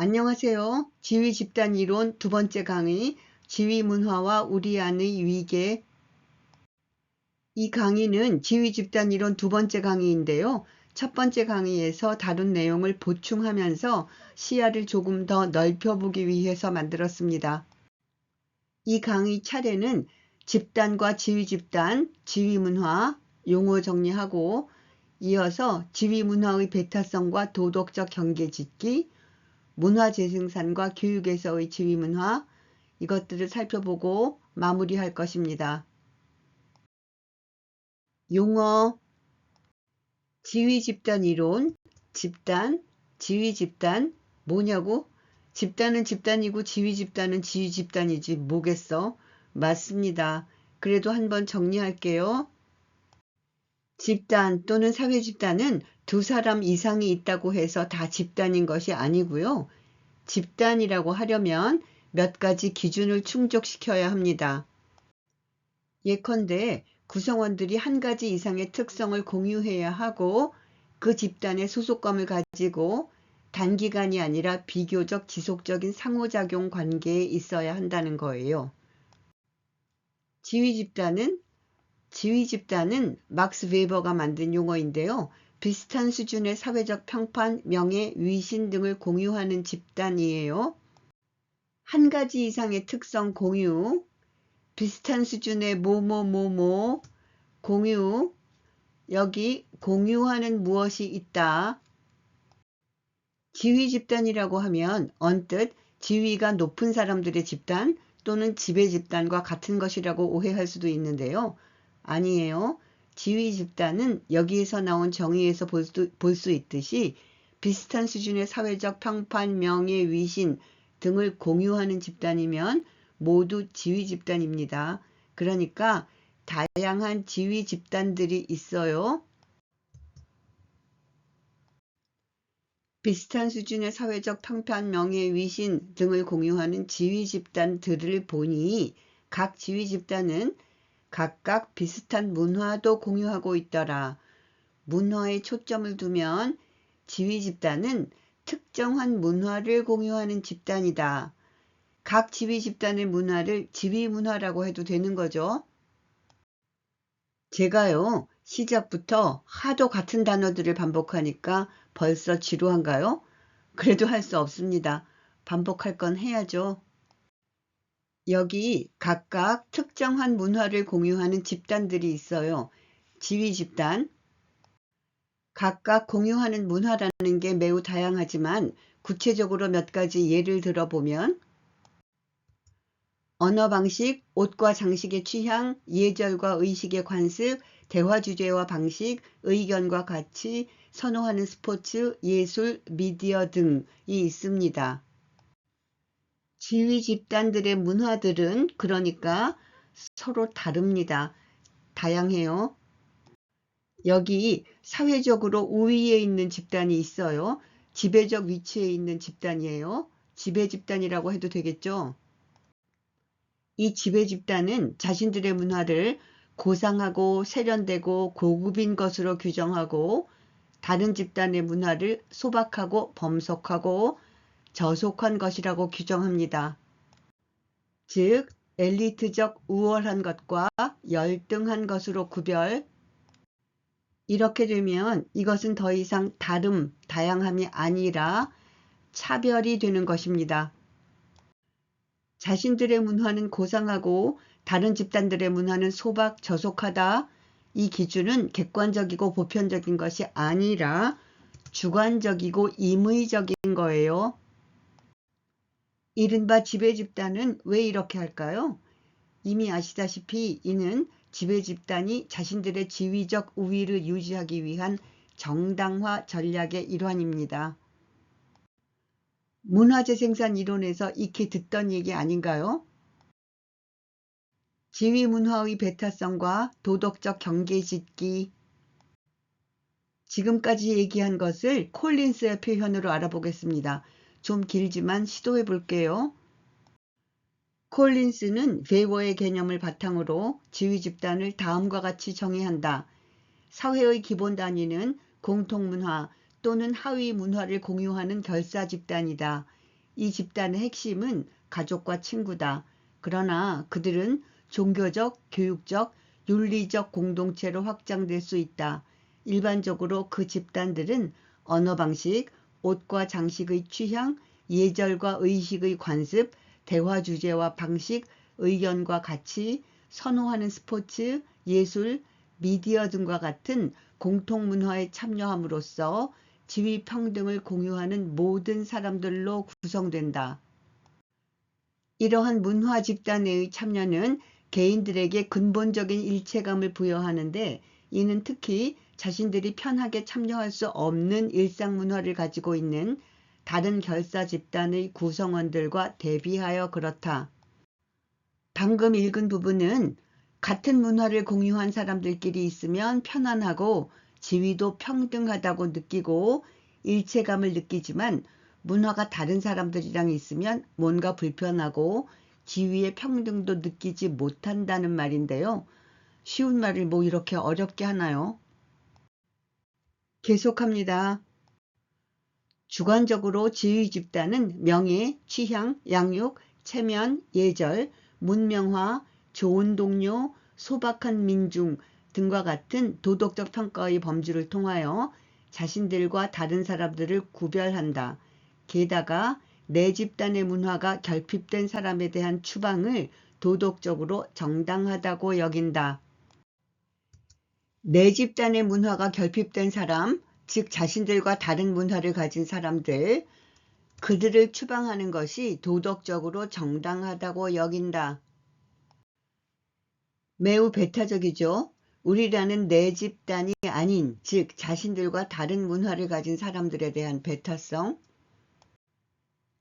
안녕하세요. 지위집단 이론 두 번째 강의, 지위문화와 우리 안의 위계. 이 강의는 지위집단 이론 두 번째 강의인데요. 첫 번째 강의에서 다룬 내용을 보충하면서 시야를 조금 더 넓혀보기 위해서 만들었습니다. 이 강의 차례는 집단과 지위집단, 지위문화, 용어 정리하고 이어서 지위문화의 배타성과 도덕적 경계짓기, 문화재생산과 교육에서의 지위문화, 이것들을 살펴보고 마무리할 것입니다. 용어, 지위집단 이론, 집단, 지위집단, 뭐냐고? 집단은 집단이고 지위집단은 지위집단이지 뭐겠어? 맞습니다. 그래도 한번 정리할게요. 집단 또는 사회집단은 두 사람 이상이 있다고 해서 다 집단인 것이 아니고요. 집단이라고 하려면 몇 가지 기준을 충족시켜야 합니다. 예컨대 구성원들이 한 가지 이상의 특성을 공유해야 하고 그 집단의 소속감을 가지고 단기간이 아니라 비교적 지속적인 상호작용 관계에 있어야 한다는 거예요. 지위집단은 막스 웨버가 만든 용어인데요. 비슷한 수준의 사회적 평판, 명예, 위신 등을 공유하는 집단이에요. 한 가지 이상의 특성 공유, 비슷한 수준의 뭐뭐뭐뭐 공유, 여기 공유하는 무엇이 있다. 지위집단이라고 하면 언뜻 지위가 높은 사람들의 집단 또는 지배집단과 같은 것이라고 오해할 수도 있는데요. 아니에요. 지위집단은 여기에서 나온 정의에서 볼 수 있듯이 비슷한 수준의 사회적 평판, 명예, 위신 등을 공유하는 집단이면 모두 지위집단입니다. 그러니까 다양한 지위집단들이 있어요. 비슷한 수준의 사회적 평판, 명예, 위신 등을 공유하는 지위집단들을 보니 각 지위집단은 각각 비슷한 문화도 공유하고 있더라. 문화에 초점을 두면 지위집단은 특정한 문화를 공유하는 집단이다. 각 지위집단의 문화를 지위문화라고 해도 되는 거죠. 제가요, 시작부터 하도 같은 단어들을 반복하니까 벌써 지루한가요? 그래도 할 수 없습니다. 반복할 건 해야죠. 여기 각각 특정한 문화를 공유하는 집단들이 있어요. 지위집단. 각각 공유하는 문화라는 게 매우 다양하지만 구체적으로 몇 가지 예를 들어보면 언어 방식, 옷과 장식의 취향, 예절과 의식의 관습, 대화 주제와 방식, 의견과 가치, 선호하는 스포츠, 예술, 미디어 등이 있습니다. 지위 집단들의 문화들은 그러니까 서로 다릅니다. 다양해요. 여기 사회적으로 우위에 있는 집단이 있어요. 지배적 위치에 있는 집단이에요. 지배 집단이라고 해도 되겠죠. 이 지배 집단은 자신들의 문화를 고상하고 세련되고 고급인 것으로 규정하고 다른 집단의 문화를 소박하고 범속하고 저속한 것이라고 규정합니다. 즉 엘리트적 우월한 것과 열등한 것으로 구별. 이렇게 되면 이것은 더 이상 다양함이 아니라 차별이 되는 것입니다. 자신들의 문화는 고상하고 다른 집단들의 문화는 소박, 저속하다. 이 기준은 객관적이고 보편적인 것이 아니라 주관적이고 임의적인 거예요. 이른바 지배집단은 왜 이렇게 할까요? 이미 아시다시피 이는 지배집단이 자신들의 지위적 우위를 유지하기 위한 정당화 전략의 일환입니다. 문화재생산 이론에서 익히 듣던 얘기 아닌가요? 지위문화의 배타성과 도덕적 경계짓기. 지금까지 얘기한 것을 콜린스의 표현으로 알아보겠습니다. 좀 길지만 시도해 볼게요. 콜린스는 웨버의 개념을 바탕으로 지위집단을 다음과 같이 정의한다. 사회의 기본 단위는 공통문화 또는 하위 문화를 공유하는 결사집단이다. 이 집단의 핵심은 가족과 친구다. 그러나 그들은 종교적, 교육적, 윤리적 공동체로 확장될 수 있다. 일반적으로 그 집단들은 언어 방식, 옷과 장식의 취향, 예절과 의식의 관습, 대화 주제와 방식, 의견과 가치, 선호하는 스포츠, 예술, 미디어 등과 같은 공통 문화에 참여함으로써 지위 평등을 공유하는 모든 사람들로 구성된다. 이러한 문화 집단의 참여는 개인들에게 근본적인 일체감을 부여하는데, 이는 특히 자신들이 편하게 참여할 수 없는 일상 문화를 가지고 있는 다른 결사 집단의 구성원들과 대비하여 그렇다. 방금 읽은 부분은 같은 문화를 공유한 사람들끼리 있으면 편안하고 지위도 평등하다고 느끼고 일체감을 느끼지만, 문화가 다른 사람들이랑 있으면 뭔가 불편하고 지위의 평등도 느끼지 못한다는 말인데요. 쉬운 말을 뭐 이렇게 어렵게 하나요? 계속합니다. 주관적으로 지위 집단은 명예, 취향, 양육, 체면, 예절, 문명화, 좋은 동료, 소박한 민중 등과 같은 도덕적 평가의 범주를 통하여 자신들과 다른 사람들을 구별한다. 게다가 내 집단의 문화가 결핍된 사람에 대한 추방을 도덕적으로 정당하다고 여긴다. 내 집단의 문화가 결핍된 사람, 즉 자신들과 다른 문화를 가진 사람들, 그들을 추방하는 것이 도덕적으로 정당하다고 여긴다. 매우 배타적이죠. 우리라는 내 집단이 아닌, 즉 자신들과 다른 문화를 가진 사람들에 대한 배타성.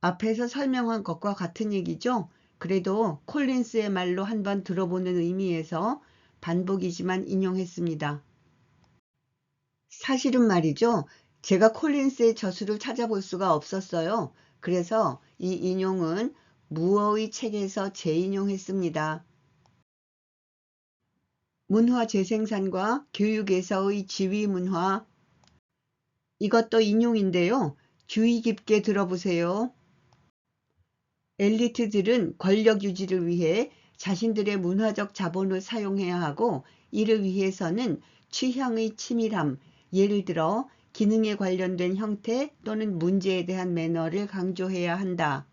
앞에서 설명한 것과 같은 얘기죠. 그래도 콜린스의 말로 한번 들어보는 의미에서 반복이지만 인용했습니다. 사실은 말이죠. 제가 콜린스의 저술을 찾아볼 수가 없었어요. 그래서 이 인용은 무어의 책에서 재인용했습니다. 문화 재생산과 교육에서의 지위 문화. 이것도 인용인데요. 주의 깊게 들어보세요. 엘리트들은 권력 유지를 위해 자신들의 문화적 자본을 사용해야 하고, 이를 위해서는 취향의 치밀함, 예를 들어 기능에 관련된 형태 또는 문제에 대한 매너를 강조해야 한다.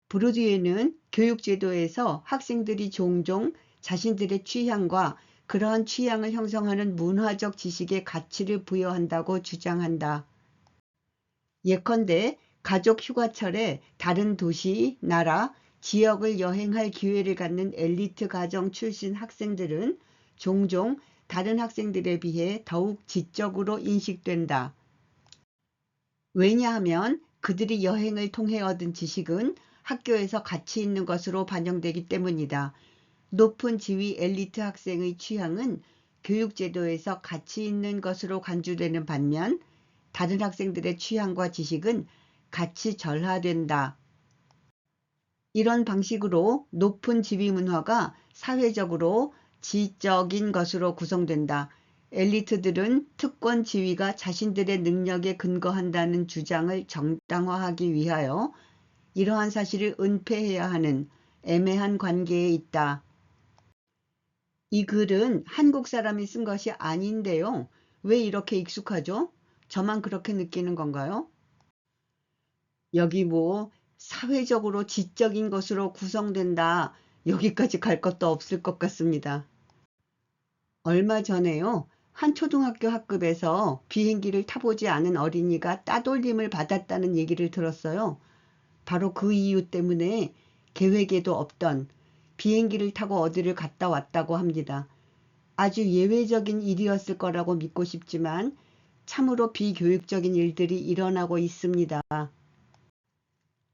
브루디에는 교육제도에서 학생들이 종종 자신들의 취향과 그러한 취향을 형성하는 문화적 지식에 가치를 부여한다고 주장한다. 예컨대 가족 휴가철에 다른 도시, 나라, 지역을 여행할 기회를 갖는 엘리트 가정 출신 학생들은 종종 다른 학생들에 비해 더욱 지적으로 인식된다. 왜냐하면 그들이 여행을 통해 얻은 지식은 학교에서 가치 있는 것으로 반영되기 때문이다. 높은 지위 엘리트 학생의 취향은 교육제도에서 가치 있는 것으로 간주되는 반면, 다른 학생들의 취향과 지식은 가치 절하된다. 이런 방식으로 높은 지위 문화가 사회적으로 지적인 것으로 구성된다. 엘리트들은 특권 지위가 자신들의 능력에 근거한다는 주장을 정당화하기 위하여 이러한 사실을 은폐해야 하는 애매한 관계에 있다. 이 글은 한국 사람이 쓴 것이 아닌데요. 왜 이렇게 익숙하죠? 저만 그렇게 느끼는 건가요? 여기 뭐 사회적으로 지적인 것으로 구성된다. 여기까지 갈 것도 없을 것 같습니다. 얼마 전에요. 한 초등학교 학급에서 비행기를 타보지 않은 어린이가 따돌림을 받았다는 얘기를 들었어요. 바로 그 이유 때문에 계획에도 없던 비행기를 타고 어디를 갔다 왔다고 합니다. 아주 예외적인 일이었을 거라고 믿고 싶지만 참으로 비교육적인 일들이 일어나고 있습니다.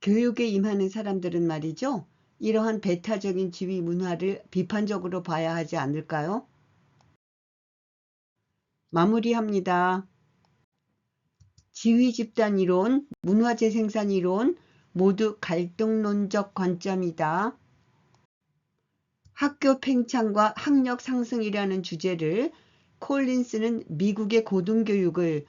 교육에 임하는 사람들은 말이죠. 이러한 배타적인 지위 문화를 비판적으로 봐야 하지 않을까요? 마무리합니다. 지위 집단 이론, 문화재생산 이론 모두 갈등론적 관점이다. 학교 팽창과 학력 상승이라는 주제를 콜린스는 미국의 고등교육을,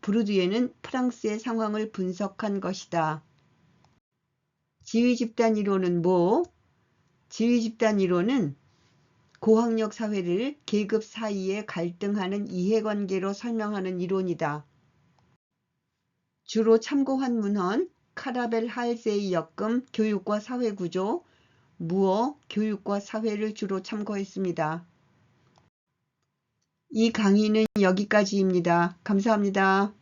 브루디에는 프랑스의 상황을 분석한 것이다. 지휘집단 이론은 뭐? 지휘집단 이론은 고학력 사회를 계급 사이에 갈등하는 이해관계로 설명하는 이론이다. 주로 참고한 문헌 카라벨 할세이 역금 교육과 사회구조, 무어 교육과 사회를 주로 참고했습니다. 이 강의는 여기까지입니다. 감사합니다.